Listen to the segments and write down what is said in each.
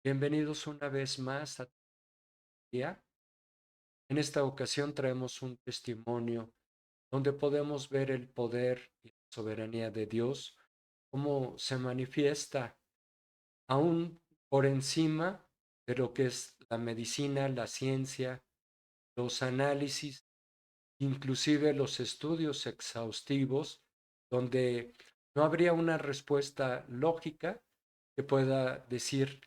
Bienvenidos una vez más a día. En esta ocasión traemos un testimonio donde podemos ver el poder y la soberanía de Dios, cómo se manifiesta aún por encima de lo que es la medicina, la ciencia, los análisis, inclusive los estudios exhaustivos, donde no habría una respuesta lógica que pueda decir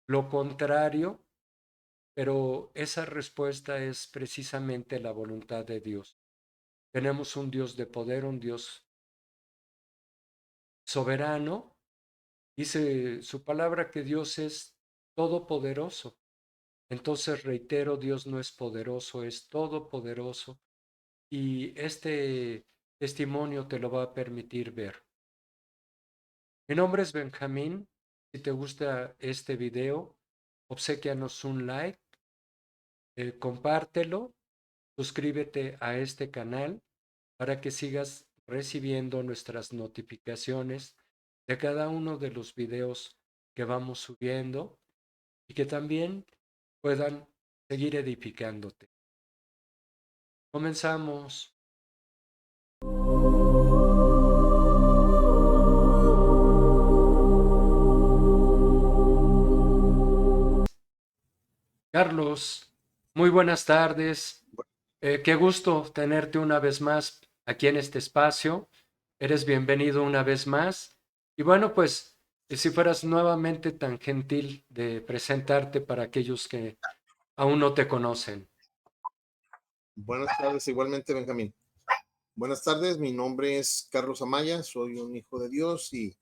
lo contrario, pero esa respuesta es precisamente la voluntad de Dios. Tenemos un Dios de poder, un Dios soberano. Dice su palabra que Dios es todopoderoso. Entonces reitero, Dios no es poderoso, es todopoderoso. Y este testimonio te lo va a permitir ver. Mi nombre es Benjamín. Si te gusta este video, obséquianos un like, compártelo, suscríbete a este canal para que sigas recibiendo nuestras notificaciones de cada uno de los videos que vamos subiendo y que también puedan seguir edificándote. Comenzamos. Carlos, muy buenas tardes. Qué gusto tenerte una vez más aquí en este espacio. Eres bienvenido una vez más. Y bueno, pues si fueras nuevamente tan gentil de presentarte para aquellos que aún no te conocen. Buenas tardes, igualmente, Benjamín. Buenas tardes, mi nombre es Carlos Amaya, soy un hijo de Dios y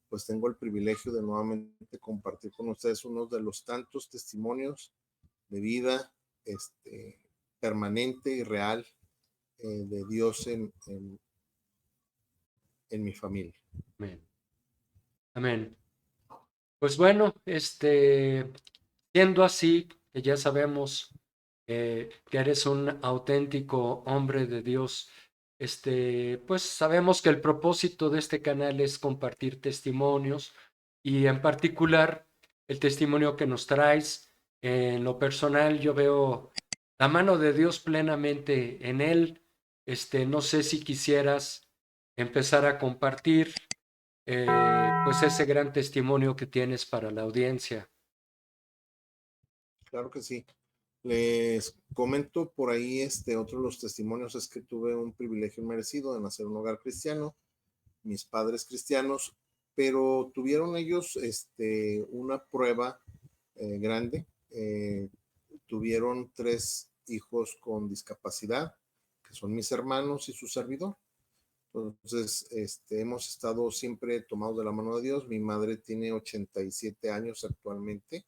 pues tengo el privilegio de nuevamente compartir con ustedes uno de los tantos testimonios de vida permanente y real de Dios en mi familia. Amén. Amén. Pues bueno, siendo así, que ya sabemos que eres un auténtico hombre de Dios, pues sabemos que el propósito de este canal es compartir testimonios y en particular el testimonio que nos traes. En lo personal, yo veo la mano de Dios plenamente en él. No sé si quisieras empezar a compartir pues ese gran testimonio que tienes para la audiencia. Claro que sí. Les comento por ahí, otro de los testimonios es que tuve un privilegio merecido de nacer en un hogar cristiano, mis padres cristianos, pero tuvieron ellos una prueba grande. Tuvieron 3 hijos con discapacidad, que son mis hermanos y su servidor. Entonces, hemos estado siempre tomados de la mano de Dios. Mi madre tiene 87 años actualmente.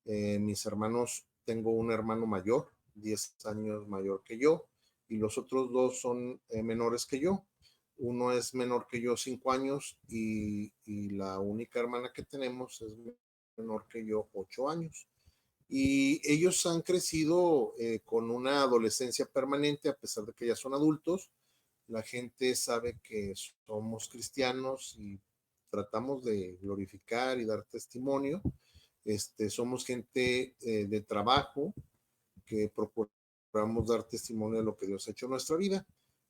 Mis hermanos, tengo un hermano mayor, 10 años mayor que yo, y los otros 2 son menores que yo. Uno es menor que yo 5 años y la única hermana que tenemos es menor que yo 8 años. Y ellos han crecido con una adolescencia permanente, a pesar de que ya son adultos. La gente sabe que somos cristianos y tratamos de glorificar y dar testimonio. Somos gente de trabajo que procuramos dar testimonio de lo que Dios ha hecho en nuestra vida.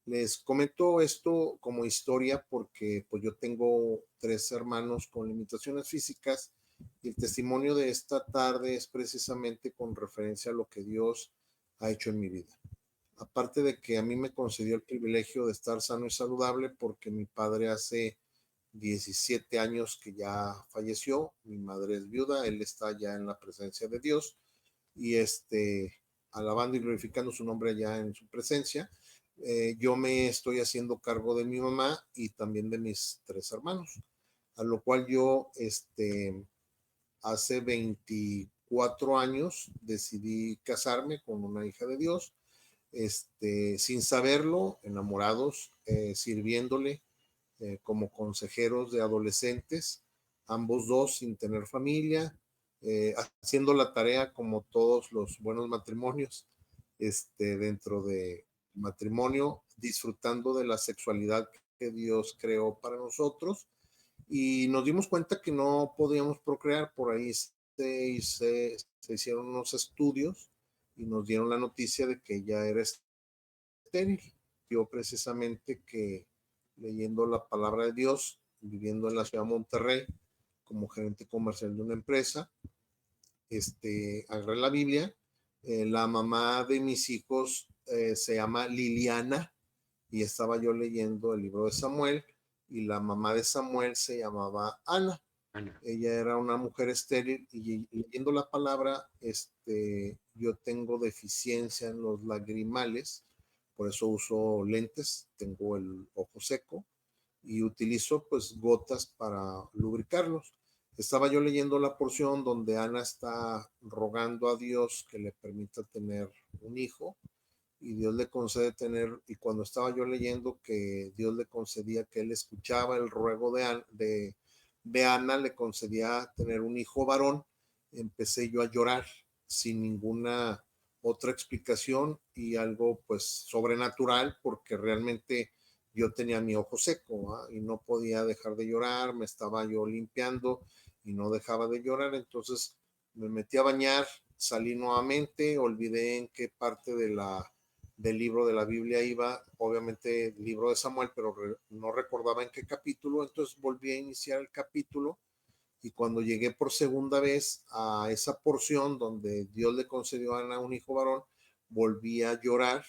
Les comento esto como historia porque pues yo tengo 3 hermanos con limitaciones físicas y el testimonio de esta tarde es precisamente con referencia a lo que Dios ha hecho en mi vida. Aparte de que a mí me concedió el privilegio de estar sano y saludable porque mi padre hace 17 años que ya falleció, mi madre es viuda, él está ya en la presencia de Dios y alabando y glorificando su nombre allá en su presencia. Yo me estoy haciendo cargo de mi mamá y también de mis 3 hermanos, a lo cual yo hace 24 años decidí casarme con una hija de Dios, sin saberlo, enamorados, sirviéndole como consejeros de adolescentes, ambos dos sin tener familia, haciendo la tarea como todos los buenos matrimonios, dentro de matrimonio, disfrutando de la sexualidad que Dios creó para nosotros y nos dimos cuenta que no podíamos procrear. Por ahí se hicieron unos estudios y nos dieron la noticia de que ella era estéril. Yo precisamente que leyendo la palabra de Dios, viviendo en la ciudad de Monterrey como gerente comercial de una empresa, agarré la Biblia. La mamá de mis hijos se llama Liliana y estaba yo leyendo el libro de Samuel y la mamá de Samuel se llamaba Ana. Ana. Ella era una mujer estéril y leyendo la palabra, yo tengo deficiencia en los lagrimales, por eso uso lentes, tengo el ojo seco y utilizo pues gotas para lubricarlos. Estaba yo leyendo la porción donde Ana está rogando a Dios que le permita tener un hijo y Dios le concede tener, y cuando estaba yo leyendo que Dios le concedía, que él escuchaba el ruego de Ana, le concedía tener un hijo varón, empecé yo a llorar sin ninguna otra explicación y algo pues sobrenatural porque realmente yo tenía mi ojo seco, ¿eh? Y no podía dejar de llorar, me estaba yo limpiando y no dejaba de llorar, entonces me metí a bañar, salí nuevamente, olvidé en qué parte del libro de la Biblia iba, obviamente el libro de Samuel, pero no recordaba en qué capítulo, entonces volví a iniciar el capítulo y cuando llegué por segunda vez a esa porción donde Dios le concedió a Ana un hijo varón, volví a llorar,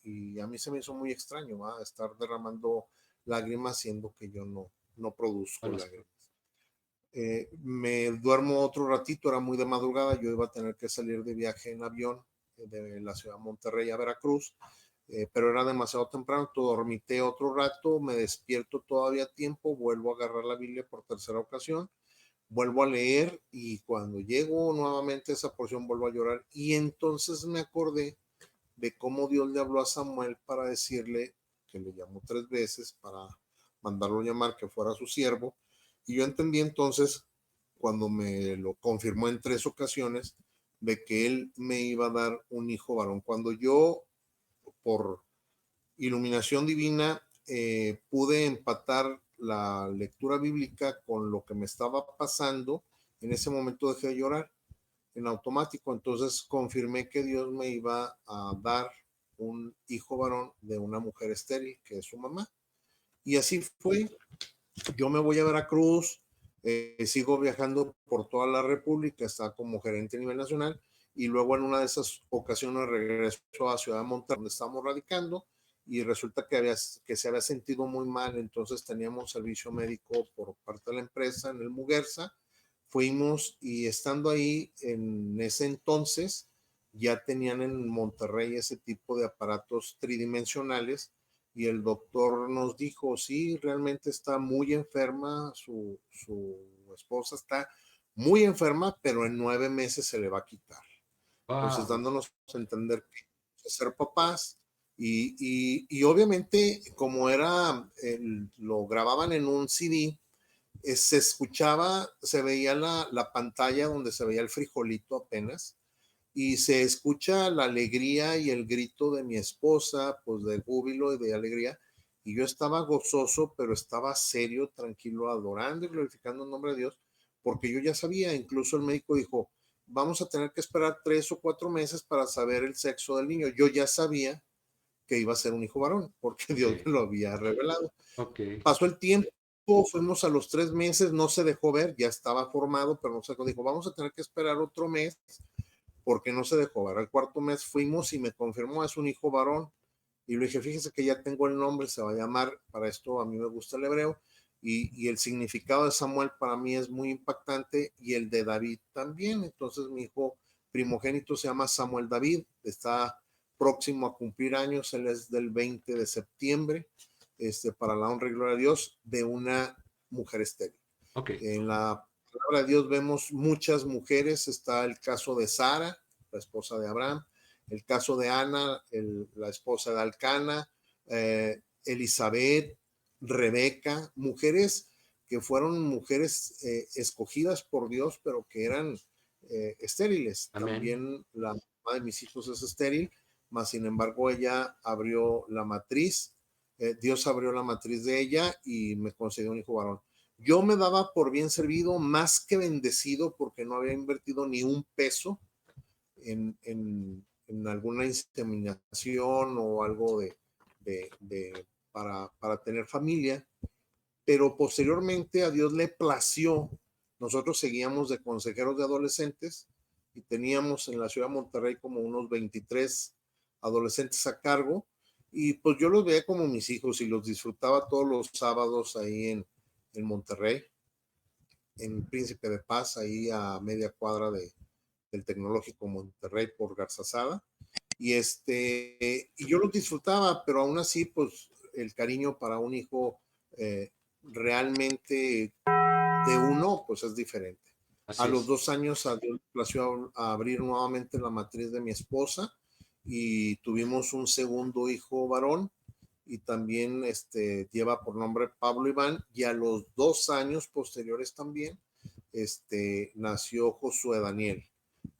y a mí se me hizo muy extraño, ¿va? Estar derramando lágrimas siendo que yo no produzco Bueno, lágrimas. Me duermo otro ratito, era muy de madrugada, yo iba a tener que salir de viaje en avión de la ciudad de Monterrey a Veracruz, pero era demasiado temprano, dormité otro rato, me despierto todavía a tiempo, vuelvo a agarrar la Biblia por tercera ocasión, vuelvo a leer y cuando llego nuevamente a esa porción vuelvo a llorar y entonces me acordé de cómo Dios le habló a Samuel para decirle que le llamó 3 veces para mandarlo a llamar que fuera su siervo y yo entendí entonces cuando me lo confirmó en 3 ocasiones de que él me iba a dar un hijo varón. Cuando yo por iluminación divina pude empatar la lectura bíblica con lo que me estaba pasando, en ese momento dejé de llorar en automático, entonces confirmé que Dios me iba a dar un hijo varón de una mujer estéril, que es su mamá. Y así fue, yo me voy a Veracruz, sigo viajando por toda la República, está como gerente a nivel nacional, y luego en una de esas ocasiones regreso a Ciudad de Monterrey, donde estamos radicando, y resulta que se había sentido muy mal, entonces teníamos servicio médico por parte de la empresa en el Muguerza, fuimos y estando ahí en ese entonces ya tenían en Monterrey ese tipo de aparatos tridimensionales y el doctor nos dijo, sí, realmente está muy enferma, su esposa está muy enferma, pero en 9 meses se le va a quitar. Entonces, wow, dándonos a entender que ser papás y obviamente como era, lo grababan en un CD, se escuchaba, se veía la pantalla donde se veía el frijolito apenas y se escucha la alegría y el grito de mi esposa, pues de júbilo y de alegría. Y yo estaba gozoso, pero estaba serio, tranquilo, adorando y glorificando el nombre de Dios, porque yo ya sabía, incluso el médico dijo, vamos a tener que esperar 3 o 4 meses para saber el sexo del niño. Yo ya sabía que iba a ser un hijo varón, porque Dios ok, me lo había revelado. ok, Pasó el tiempo, fuimos a los 3 meses, no se dejó ver, ya estaba formado, pero no se dijo, vamos a tener que esperar otro mes porque no se dejó ver. Al cuarto mes fuimos y me confirmó, es un hijo varón. Y le dije, fíjese que ya tengo el nombre, se va a llamar, para esto a mí me gusta el hebreo, y el significado de Samuel para mí es muy impactante y el de David también. Entonces mi hijo primogénito se llama Samuel David, está próximo a cumplir años, él es del 20 de septiembre, para la honra y gloria de Dios, de una mujer estéril. ok, En la palabra de Dios vemos muchas mujeres, está el caso de Sara, la esposa de Abraham, el caso de Ana, la esposa de Alcana, Elizabeth, Rebeca, mujeres que fueron mujeres escogidas por Dios, pero que eran estériles. amén, También la mamá de mis hijos es estéril, mas sin embargo ella abrió la matriz, Dios abrió la matriz de ella y me concedió un hijo varón. Yo me daba por bien servido, más que bendecido, porque no había invertido ni un peso en alguna inseminación o algo para tener familia, pero posteriormente a Dios le plació. Nosotros seguíamos de consejeros de adolescentes y teníamos en la ciudad de Monterrey como unos 23 adolescentes a cargo, y pues yo los veía como mis hijos y los disfrutaba todos los sábados ahí en Monterrey, en Príncipe de Paz, ahí a media cuadra del Tecnológico Monterrey por Garzazada. Y yo los disfrutaba, pero aún así, pues el cariño para un hijo realmente de uno, pues es diferente. A Así los es, 2 años a Dios plació a abrir nuevamente la matriz de mi esposa y tuvimos un segundo hijo varón, y también lleva por nombre Pablo Iván, y a los 2 años posteriores también nació Josué Daniel.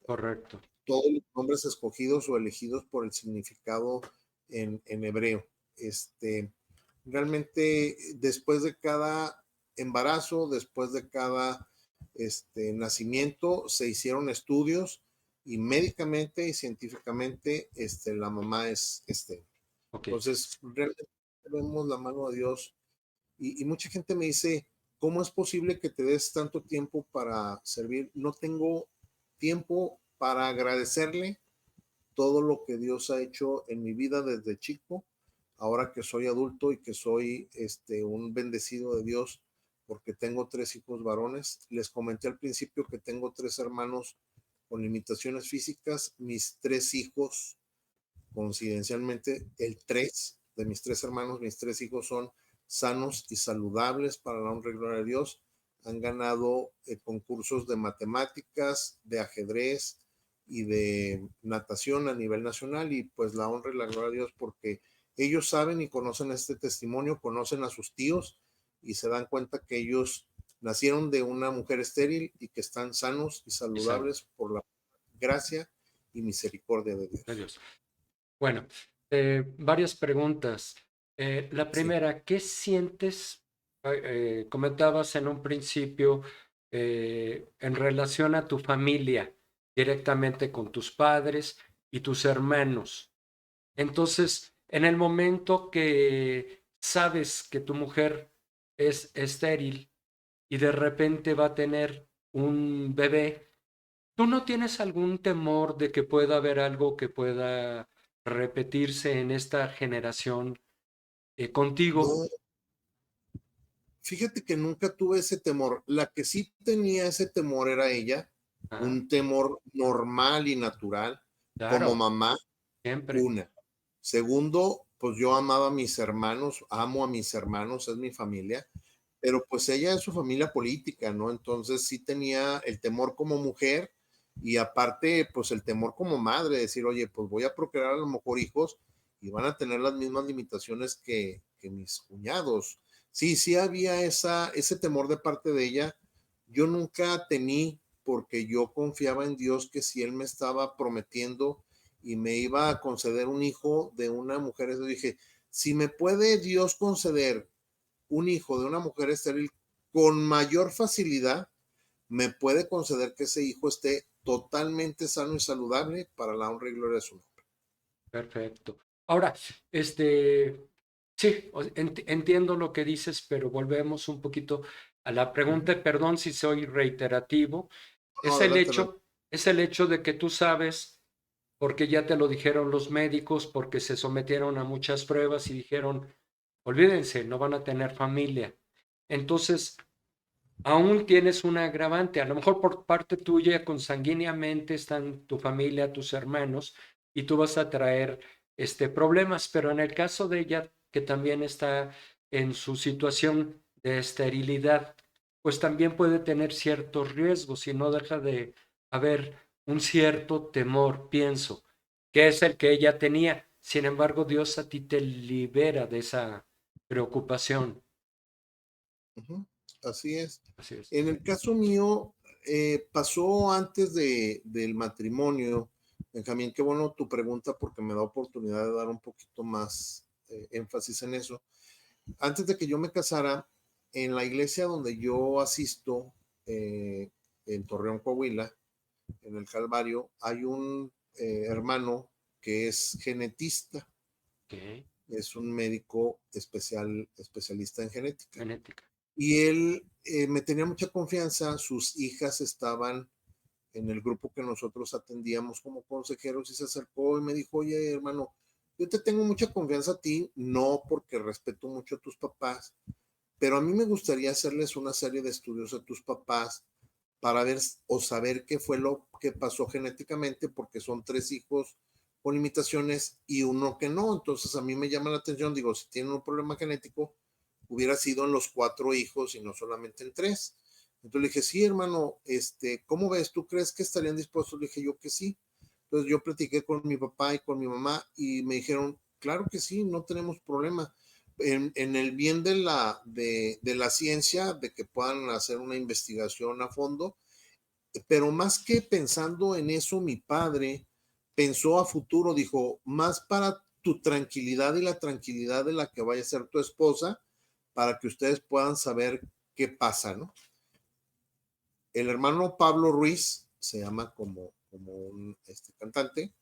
correcto. Todos los nombres escogidos o elegidos por el significado en hebreo. Realmente después de cada embarazo, después de cada nacimiento, se hicieron estudios y médicamente y científicamente la mamá es estéril. Ok. Entonces, realmente vemos la mano de Dios, y mucha gente me dice, ¿cómo es posible que te des tanto tiempo para servir? No tengo tiempo para agradecerle todo lo que Dios ha hecho en mi vida desde chico, ahora que soy adulto y que soy un bendecido de Dios porque tengo 3 hijos varones. Les comenté al principio que tengo 3 hermanos con limitaciones físicas. Mis 3 hijos, coincidencialmente, el 3 de mis 3 hermanos, mis 3 hijos son sanos y saludables para la honra y gloria de Dios. Han ganado concursos de matemáticas, de ajedrez y de natación a nivel nacional, y pues la honra y la gloria de Dios porque ellos saben y conocen este testimonio, conocen a sus tíos y se dan cuenta que ellos nacieron de una mujer estéril y que están sanos y Y salvo. saludables por la gracia y misericordia de Dios. Adiós. Bueno, varias preguntas. La Sí. primera, ¿qué sientes? Comentabas en un principio en relación a tu familia, directamente con tus padres y tus hermanos. Entonces, en el momento que sabes que tu mujer es estéril y de repente va a tener un bebé, ¿tú no tienes algún temor de que pueda haber algo que pueda repetirse en esta generación contigo? No, fíjate que nunca tuve ese temor. La que sí tenía ese temor era ella, Ah, un temor normal y natural. Como claro, mamá, siempre. una. Segundo, pues yo amaba a mis hermanos, amo a mis hermanos, es mi familia, pero pues ella es su familia política, ¿no? Entonces sí tenía el temor como mujer, y aparte, pues el temor como madre, decir, oye, pues voy a procrear a lo mejor hijos y van a tener las mismas limitaciones que mis cuñados. Sí, sí había ese temor de parte de ella. Yo nunca temí porque yo confiaba en Dios que si Él me estaba prometiendo y me iba a conceder un hijo de una mujer, yo dije, si me puede Dios conceder un hijo de una mujer estéril con mayor facilidad, me puede conceder que ese hijo esté totalmente sano y saludable para la honra y gloria de su nombre. Perfecto. Ahora, sí, entiendo lo que dices, pero volvemos un poquito a la Ujú. pregunta, perdón si soy reiterativo, No, es el adelante, adelante. hecho, es el hecho de que tú sabes, porque ya te lo dijeron los médicos, porque se sometieron a muchas pruebas y dijeron, olvídense, no van a tener familia. Entonces, aún tienes un agravante, a lo mejor por parte tuya, consanguíneamente están tu familia, tus hermanos, y tú vas a traer problemas, pero en el caso de ella, que también está en su situación de esterilidad, pues también puede tener ciertos riesgos y no deja de haber un cierto temor, pienso, que es el que ella tenía. Sin embargo, Dios a ti te libera de esa preocupación. Ujú. Así es. Así es. En el caso mío, pasó antes del matrimonio. Benjamín, qué bueno tu pregunta porque me da oportunidad de dar un poquito más énfasis en eso. Antes de que yo me casara, en la iglesia donde yo asisto, en Torreón, Coahuila, en el Calvario, hay un hermano que es genetista, Ok. es un médico especialista en genética. Genética. Y él me tenía mucha confianza, sus hijas estaban en el grupo que nosotros atendíamos como consejeros y se acercó y me dijo, oye, hermano, yo te tengo mucha confianza a ti, no porque respeto mucho a tus papás, pero a mí me gustaría hacerles una serie de estudios a tus papás para ver o saber qué fue lo que pasó genéticamente, porque son 3 hijos con limitaciones y uno que no. Entonces a mí me llama la atención, digo, si tienen un problema genético, hubiera sido en los 4 hijos y no solamente en 3. Entonces le dije, sí, hermano, ¿cómo ves? ¿Tú crees que estarían dispuestos? Le dije yo que sí. Entonces yo platiqué con mi papá y con mi mamá y me dijeron, claro que sí, no tenemos problema. En el bien de la ciencia, de que puedan hacer una investigación a fondo, pero más que pensando en eso, mi padre pensó a futuro, dijo, más para tu tranquilidad y la tranquilidad de la que vaya a ser tu esposa, para que ustedes puedan saber qué pasa, ¿no? El hermano Pablo Ruiz, se llama como un cantante,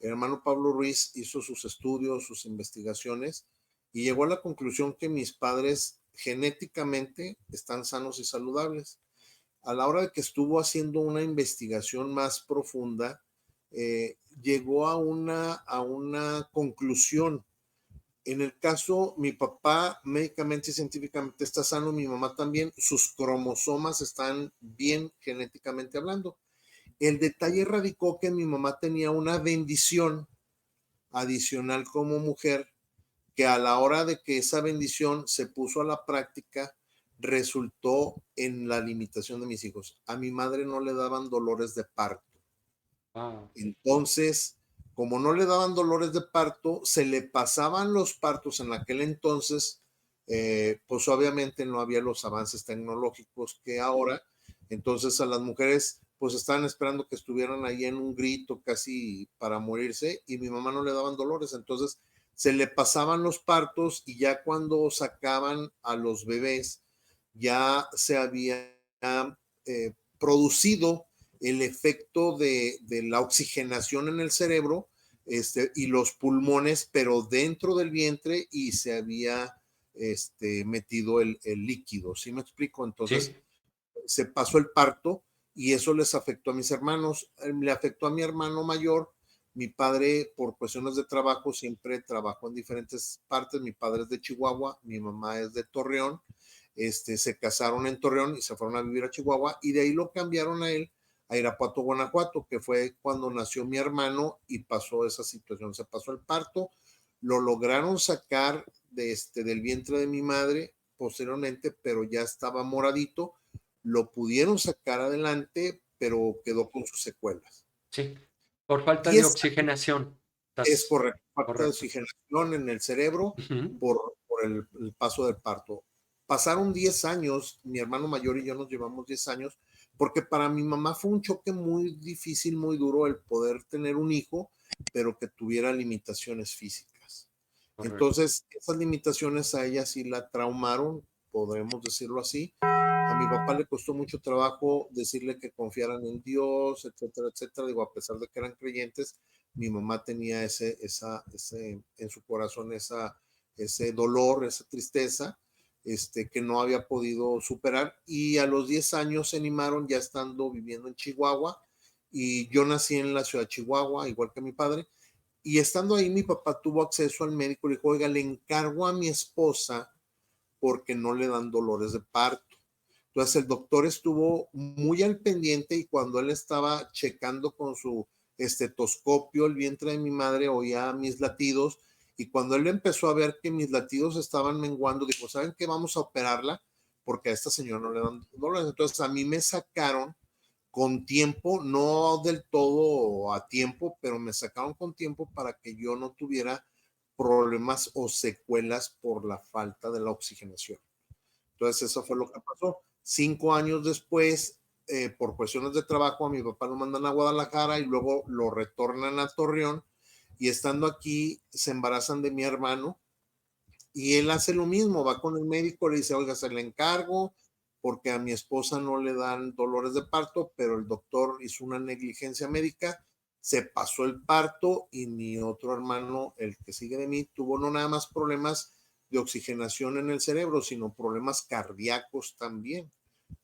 el hermano Pablo Ruiz hizo sus estudios, sus investigaciones y llegó a la conclusión que mis padres genéticamente están sanos y saludables. A la hora de que estuvo haciendo una investigación más profunda, llegó a una conclusión. En el caso, mi papá médicamente y científicamente está sano, mi mamá también, sus cromosomas están bien genéticamente hablando. El detalle radicó que mi mamá tenía una bendición adicional como mujer, que a la hora de que esa bendición se puso a la práctica, resultó en la limitación de mis hijos. A mi madre no le daban dolores de parto. Wow. Entonces, como no le daban dolores de parto, se le pasaban los partos en aquel entonces, pues obviamente no había los avances tecnológicos que ahora. Entonces a las mujeres pues estaban esperando que estuvieran ahí en un grito casi para morirse y mi mamá no le daban dolores. Entonces se le pasaban los partos y ya cuando sacaban a los bebés ya se había producido el efecto de la oxigenación en el cerebro y los pulmones, pero dentro del vientre y se había metido el líquido, ¿sí me explico? Sí. Entonces se pasó el parto y eso les afectó a mis hermanos, le afectó a mi hermano mayor. Mi padre, por cuestiones de trabajo, siempre trabajó en diferentes partes. Mi padre es de Chihuahua, mi mamá es de Torreón. Se casaron en Torreón y se fueron a vivir a Chihuahua y de ahí lo cambiaron a él a Irapuato, Guanajuato, que fue cuando nació mi hermano y pasó esa situación. Se pasó el parto, lo lograron sacar del vientre de mi madre posteriormente, pero ya estaba moradito, lo pudieron sacar adelante, pero quedó con sus secuelas. Sí. Por falta de 10 oxigenación. es Estás correcto, falta de correcto. oxigenación en el cerebro Ujú. por el paso del parto. Pasaron 10 años, mi hermano mayor y yo nos llevamos 10 años, porque para mi mamá fue un choque muy difícil, muy duro el poder tener un hijo, pero que tuviera limitaciones físicas. Correcto. Entonces, esas limitaciones a ella sí la traumaron, podremos decirlo así. A mi papá le costó mucho trabajo decirle que confiaran en Dios, etcétera, etcétera. Digo, a pesar de que eran creyentes, mi mamá tenía ese en su corazón ese dolor, esa tristeza, que no había podido superar. Y a los 10 años se animaron, ya estando viviendo en Chihuahua, y yo nací en la ciudad de Chihuahua, igual que mi padre, y estando ahí mi papá tuvo acceso al médico, le dijo, oiga, le encargo a mi esposa porque no le dan dolores de parto. Entonces el doctor estuvo muy al pendiente y cuando él estaba checando con su estetoscopio el vientre de mi madre, oía mis latidos y cuando él empezó a ver que mis latidos estaban menguando, dijo, ¿saben qué? Vamos a operarla porque a esta señora no le dan dolores. Entonces a mí me sacaron con tiempo, no del todo a tiempo, pero me sacaron con tiempo para que yo no tuviera problemas o secuelas por la falta de la oxigenación. Entonces eso fue lo que pasó. 5 años después, por cuestiones de trabajo, a mi papá lo mandan a Guadalajara y luego lo retornan a Torreón y estando aquí se embarazan de mi hermano Y él hace lo mismo, va con el médico, le dice, oiga, se le encargo porque a mi esposa no le dan dolores de parto, pero el doctor hizo una negligencia médica, se pasó el parto y mi otro hermano, el que sigue de mí, tuvo no nada más problemas de oxigenación en el cerebro, sino problemas cardíacos también.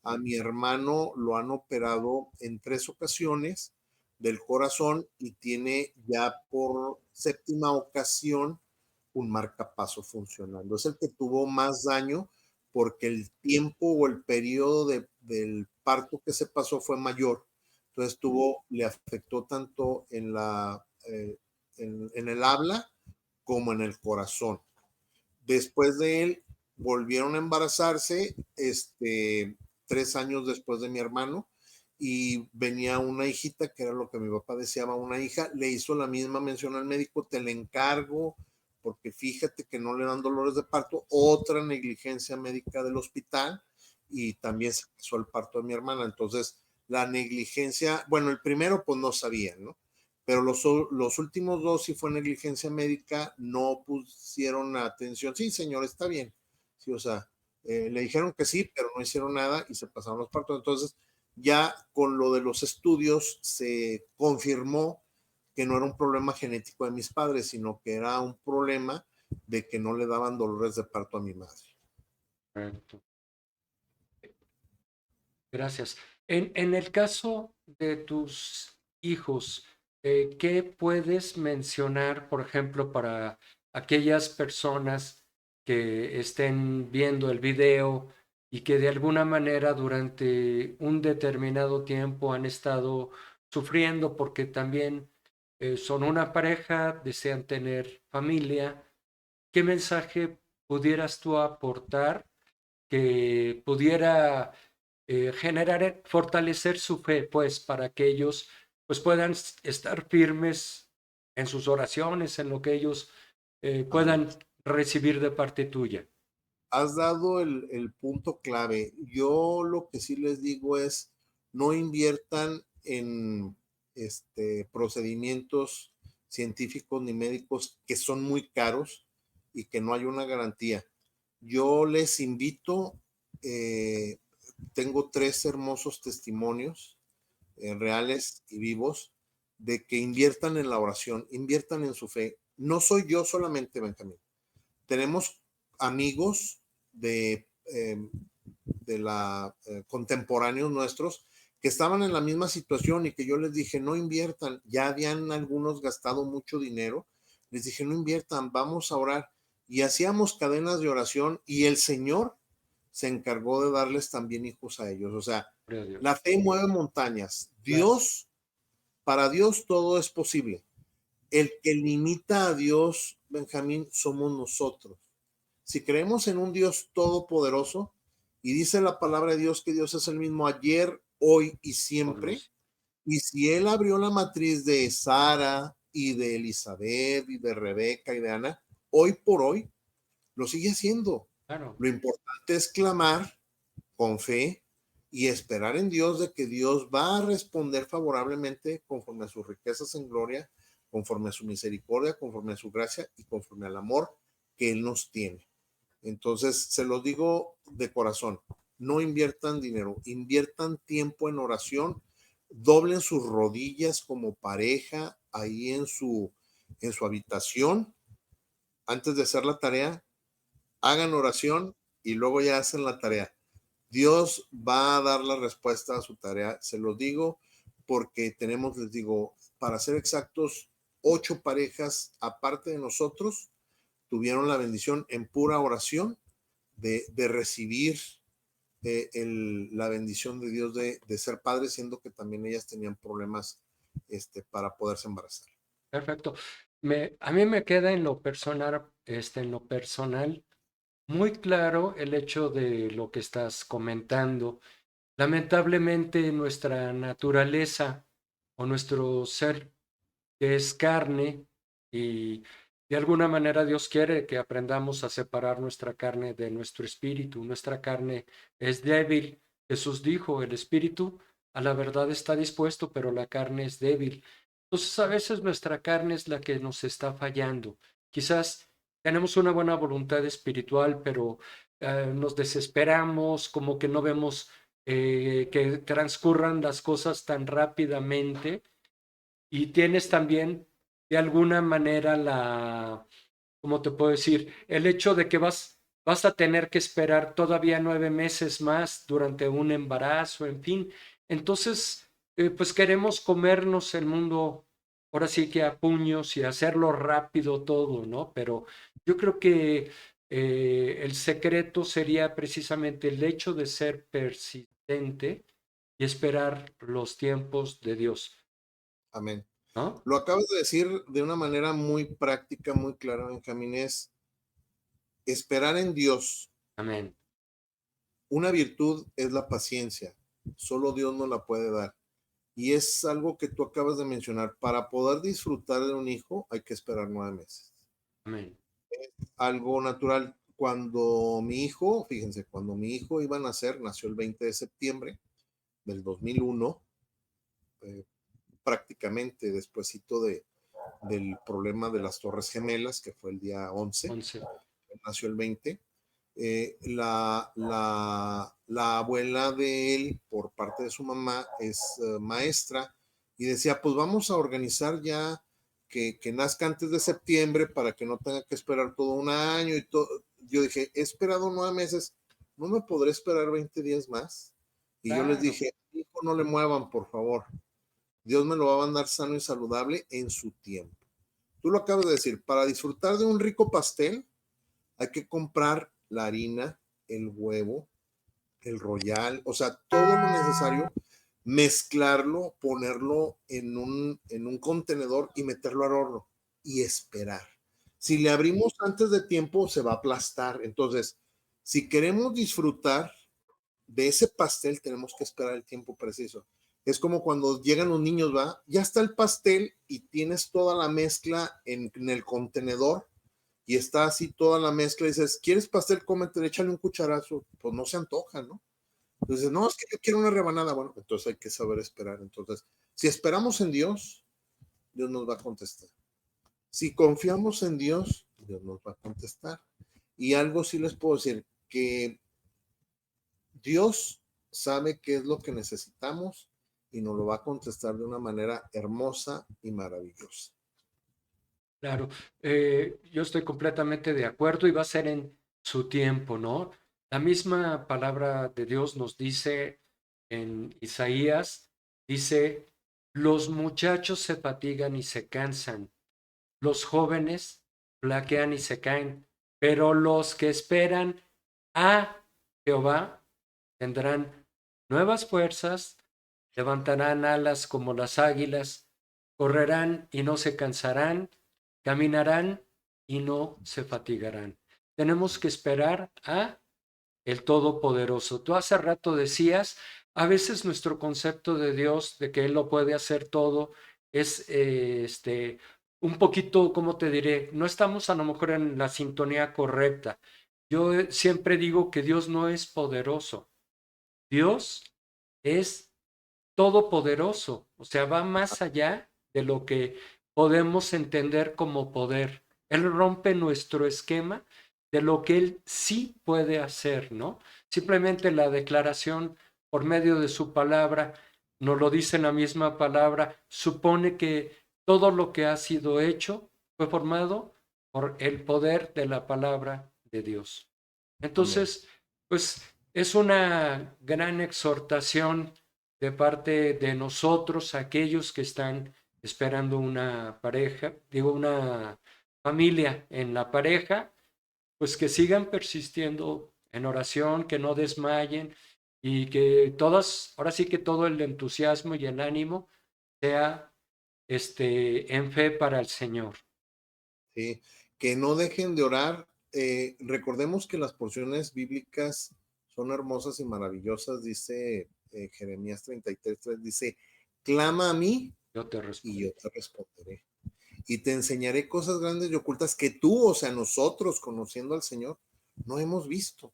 A mi hermano lo han operado en 3 ocasiones del corazón y tiene ya por séptima ocasión un marcapaso funcionando. Es el que tuvo más daño porque el tiempo o el periodo del parto que se pasó fue mayor. Entonces le afectó tanto en el habla como en el corazón. Después de él, volvieron a embarazarse, 3 años después de mi hermano, y venía una hijita, que era lo que mi papá deseaba, una hija, le hizo la misma mención al médico, te le encargo, porque fíjate que no le dan dolores de parto, otra negligencia médica del hospital, y también se pasó el parto de mi hermana. Entonces, la negligencia, bueno, el primero pues no sabía, ¿no? Pero los últimos dos, si fue negligencia médica, no pusieron atención. Sí, señor, está bien. Sí, o sea, le dijeron que sí, pero no hicieron nada y se pasaron los partos. Entonces, ya con lo de los estudios se confirmó que no era un problema genético de mis padres, sino que era un problema de que no le daban dolores de parto a mi madre. Correcto. Gracias. En el caso de tus hijos, ¿qué puedes mencionar, por ejemplo, para aquellas personas que estén viendo el video y que de alguna manera durante un determinado tiempo han estado sufriendo porque también son una pareja, desean tener familia? ¿Qué mensaje pudieras tú aportar que pudiera generar, fortalecer su fe, pues, para que ellos pues, puedan estar firmes en sus oraciones, en lo que ellos puedan recibir de parte tuya? Has dado el punto clave. Yo lo que sí les digo es, no inviertan en procedimientos científicos ni médicos que son muy caros y que no hay una garantía. Yo les invito, eh, tengo 3 hermosos testimonios reales y vivos de que inviertan en la oración, inviertan en su fe. No soy yo solamente, Benjamín. Tenemos amigos de la contemporáneos nuestros que estaban en la misma situación y que yo les dije, no inviertan, ya habían algunos gastado mucho dinero, les dije, no inviertan, vamos a orar. Y hacíamos cadenas de oración y el Señor se encargó de darles también hijos a ellos. O sea, Gloria a Dios. la fe mueve montañas. Claro, Para Dios todo es posible. El que limita a Dios, Benjamín, somos nosotros. Si creemos en un Dios todopoderoso, y dice la palabra de Dios que Dios es el mismo ayer, hoy y por siempre, los, y si Él abrió la matriz de Sara y de Elizabeth y de Rebeca y de Ana, hoy por hoy lo sigue haciendo. claro, Lo importante es clamar con fe y esperar en Dios de que Dios va a responder favorablemente conforme a sus riquezas en gloria, conforme a su misericordia, conforme a su gracia y conforme al amor que Él nos tiene. Entonces, se los digo de corazón, no inviertan dinero, inviertan tiempo en oración, doblen sus rodillas como pareja ahí en su habitación antes de hacer la tarea, hagan oración y luego ya hacen la tarea. Dios va a dar la respuesta a su tarea, se los digo, porque tenemos, les digo, para ser exactos, 8 parejas aparte de nosotros tuvieron la bendición en pura oración de recibir la bendición de Dios de ser padres, siendo que también ellas tenían problemas para poderse embarazar. perfecto. A mí me queda en lo personal, muy claro el hecho de lo que estás comentando. Lamentablemente nuestra naturaleza o nuestro ser que es carne y de alguna manera Dios quiere que aprendamos a separar nuestra carne de nuestro espíritu. Nuestra carne es débil. Jesús dijo, el espíritu a la verdad está dispuesto, pero la carne es débil. Entonces a veces nuestra carne es la que nos está fallando. Quizás tenemos una buena voluntad espiritual, pero nos desesperamos, como que no vemos que transcurran las cosas tan rápidamente. Y tienes también, de alguna manera, ¿cómo te puedo decir? El hecho de que vas a tener que esperar todavía 9 meses más durante un embarazo, en fin. Entonces, pues queremos comernos el mundo, ahora sí que a puños y hacerlo rápido todo, ¿no? Pero yo creo que el secreto sería precisamente el hecho de ser persistente y esperar los tiempos de Dios, Amén. ¿no? Lo acabas de decir de una manera muy práctica, muy clara, Benjamín, es esperar en Dios. Amén. Una virtud es la paciencia, solo Dios nos la puede dar. Y es algo que tú acabas de mencionar, para poder disfrutar de un hijo hay que esperar 9 meses. Amén. Algo natural. Cuando mi hijo, fíjense, cuando mi hijo iba a nacer, nació el 20 de septiembre del 2001, eh, prácticamente despuesito del problema de las Torres Gemelas, que fue el día 11, 11. nació el 20. La abuela de él, por parte de su mamá, es maestra y decía, pues vamos a organizar ya que nazca antes de septiembre para que no tenga que esperar todo un año y todo. Yo dije, he esperado 9 meses, ¿no me podré esperar 20 días más? Y yo les Claro. dije, hijo, no le muevan, por favor. Dios me lo va a mandar sano y saludable en su tiempo. Tú lo acabas de decir, para disfrutar de un rico pastel hay que comprar la harina, el huevo, el royal, o sea, todo lo necesario, mezclarlo, ponerlo en un contenedor y meterlo al horno y esperar. Si le abrimos antes de tiempo, se va a aplastar. Entonces, si queremos disfrutar de ese pastel, tenemos que esperar el tiempo preciso. Es como cuando llegan los niños, va, ya está el pastel y tienes toda la mezcla en el contenedor y está así toda la mezcla y dices, ¿quieres pastel? Cómete, échale un cucharazo. Pues no se antoja, ¿no? Entonces, no, es que yo quiero una rebanada. Bueno, entonces hay que saber esperar. Entonces, si esperamos en Dios, Dios nos va a contestar. Si confiamos en Dios, Dios nos va a contestar. Y algo sí les puedo decir, que Dios sabe qué es lo que necesitamos y nos lo va a contestar de una manera hermosa y maravillosa. Claro, yo estoy completamente de acuerdo y va a ser en su tiempo, ¿no? La misma palabra de Dios nos dice en Isaías, dice, los muchachos se fatigan y se cansan, los jóvenes flaquean y se caen, pero los que esperan a Jehová tendrán nuevas fuerzas, levantarán alas como las águilas, correrán y no se cansarán, caminarán y no se fatigarán. Tenemos que esperar a el Todopoderoso. Tú hace rato decías, a veces nuestro concepto de Dios, de que Él lo puede hacer todo, es un poquito, ¿cómo te diré? No estamos a lo mejor en la sintonía correcta. Yo siempre digo que Dios no es poderoso. Dios es todopoderoso, o sea, va más allá de lo que podemos entender como poder. Él rompe nuestro esquema de lo que Él sí puede hacer, ¿no? Simplemente la declaración por medio de su palabra, nos lo dice en la misma palabra, supone que todo lo que ha sido hecho fue formado por el poder de la palabra de Dios. Amén. Entonces, pues es una gran exhortación de parte de nosotros, aquellos que están esperando una pareja, digo, una familia en la pareja, pues que sigan persistiendo en oración, que no desmayen y que todas, ahora sí que todo el entusiasmo y el ánimo sea en fe para el Señor. ¿Sí? Que no dejen de orar. Recordemos que las porciones bíblicas son hermosas y maravillosas, dice Jeremías 33:3, dice, clama a mí Yo te y yo responderé. te responderé. Y te enseñaré cosas grandes y ocultas que tú, o sea, nosotros, conociendo al Señor, no hemos visto.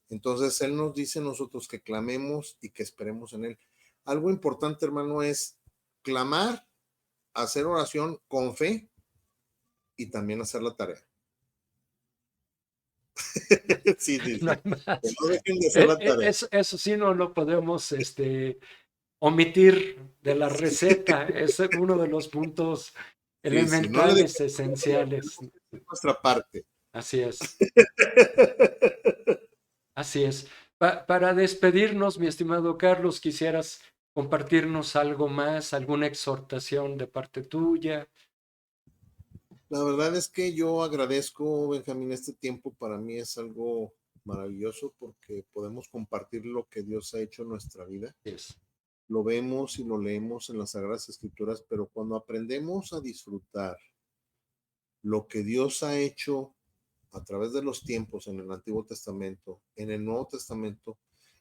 Entonces, Él nos dice a nosotros que clamemos y que esperemos en Él. Algo importante, hermano, es clamar, hacer oración con fe y también hacer la tarea. Sí, No hay dice, que más. no dejen de hacer la tarea. Eso sí no lo podemos omitir de la receta. Es uno de los puntos Sí, sí, no le elementales, dejemos la tarea, esenciales. tenemos que hacer nuestra parte. Así es, así es. Para despedirnos, mi estimado Carlos, quisieras compartirnos algo más, alguna exhortación de parte tuya. La verdad es que yo agradezco, Benjamín, este tiempo para mí es algo maravilloso porque podemos compartir lo que Dios ha hecho en nuestra vida. Es, Lo vemos y lo leemos en las Sagradas Escrituras, pero cuando aprendemos a disfrutar lo que Dios ha hecho a través de los tiempos en el Antiguo Testamento, en el Nuevo Testamento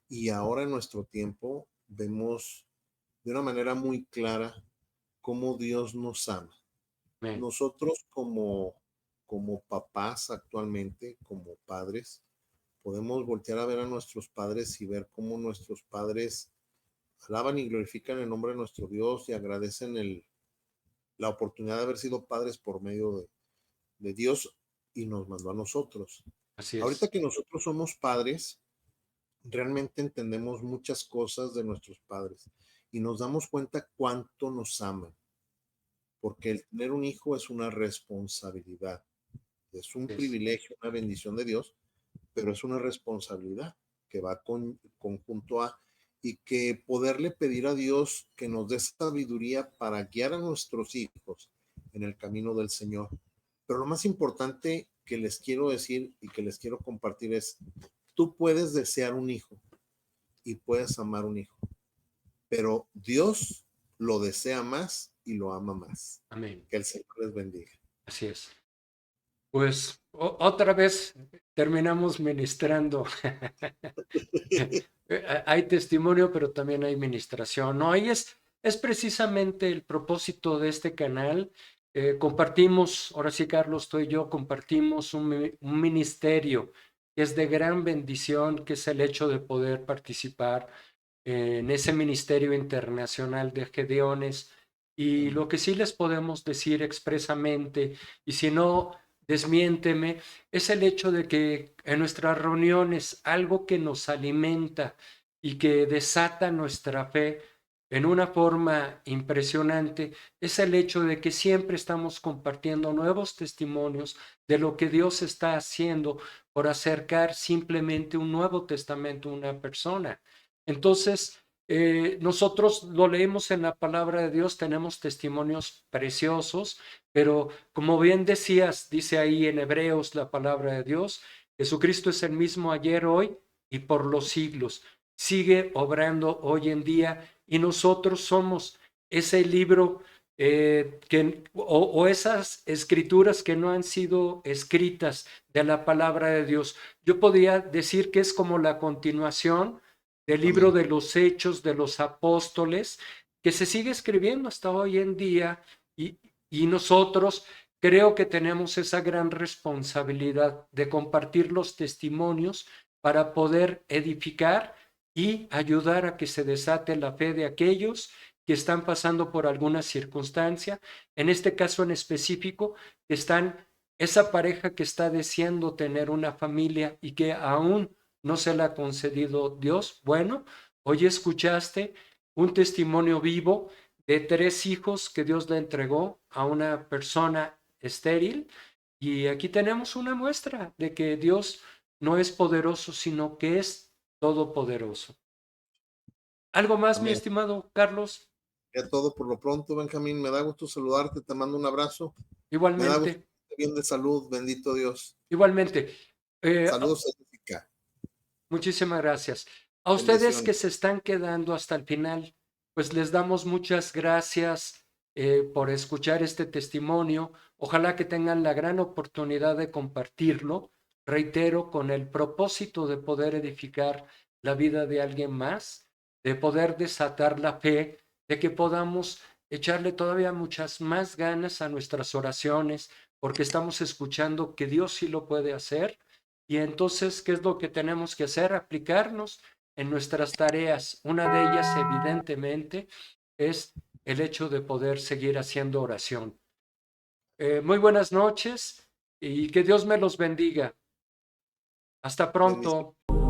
y ahora en nuestro tiempo, vemos de una manera muy clara cómo Dios nos ama. amén. Nosotros como papás actualmente, como padres, podemos voltear a ver a nuestros padres y ver cómo nuestros padres alaban y glorifican el nombre de nuestro Dios y agradecen la oportunidad de haber sido padres por medio de Dios y nos mandó a nosotros. Así Ahorita es, que nosotros somos padres, realmente entendemos muchas cosas de nuestros padres y nos damos cuenta cuánto nos aman, porque el tener un hijo es una responsabilidad, es un es, privilegio, una bendición de Dios, pero es una responsabilidad que va conjunto a y que poderle pedir a Dios que nos dé sabiduría para guiar a nuestros hijos en el camino del Señor. Pero lo más importante que les quiero decir y que les quiero compartir es, tú puedes desear un hijo y puedes amar un hijo, pero Dios lo desea más y lo ama más. amén. Que el Señor les bendiga. Así es. Pues otra vez terminamos ministrando. Hay testimonio, pero también hay ministración, ¿no? Y es precisamente el propósito de este canal. Compartimos, ahora sí, Carlos, tú y yo compartimos un ministerio que es de gran bendición, que es el hecho de poder participar en ese ministerio internacional de Gedeones. Y lo que sí les podemos decir expresamente, y si no, desmiénteme, es el hecho de que en nuestras reuniones algo que nos alimenta y que desata nuestra fe en una forma impresionante es el hecho de que siempre estamos compartiendo nuevos testimonios de lo que Dios está haciendo por acercar simplemente un nuevo testamento a una persona. Entonces, nosotros lo leemos en la palabra de Dios, tenemos testimonios preciosos, pero como bien decías, dice ahí en Hebreos la palabra de Dios, Jesucristo es el mismo ayer, hoy y por los siglos. Sigue obrando hoy en día y nosotros somos ese libro o esas escrituras que no han sido escritas de la palabra de Dios. Yo podría decir que es como la continuación del libro Amén. de los Hechos de los Apóstoles, que se sigue escribiendo hasta hoy en día y nosotros creo que tenemos esa gran responsabilidad de compartir los testimonios para poder edificar y ayudar a que se desate la fe de aquellos que están pasando por alguna circunstancia, en este caso en específico, están esa pareja que está deseando tener una familia y que aún no se la ha concedido Dios. Bueno, hoy escuchaste un testimonio vivo de 3 hijos que Dios le entregó a una persona estéril y aquí tenemos una muestra de que Dios no es poderoso, sino que es todopoderoso. ¿Algo más, mi Amén. estimado Carlos? Ya todo por lo pronto, Benjamín. Me da gusto saludarte, te mando un abrazo. Me da gusto Igualmente, que esté bien de salud, bendito Dios. igualmente. Eh, Saludos a Jessica. Muchísimas gracias. A ustedes Bendiciones. que se están quedando hasta el final, pues les damos muchas gracias por escuchar este testimonio. Ojalá que tengan la gran oportunidad de compartirlo, reitero, con el propósito de poder edificar la vida de alguien más, de poder desatar la fe, de que podamos echarle todavía muchas más ganas a nuestras oraciones, porque estamos escuchando que Dios sí lo puede hacer y entonces, ¿qué es lo que tenemos que hacer? Aplicarnos en nuestras tareas. Una de ellas, evidentemente, es el hecho de poder seguir haciendo oración. Muy buenas noches y que Dios me los bendiga. Hasta Bendiciones. pronto.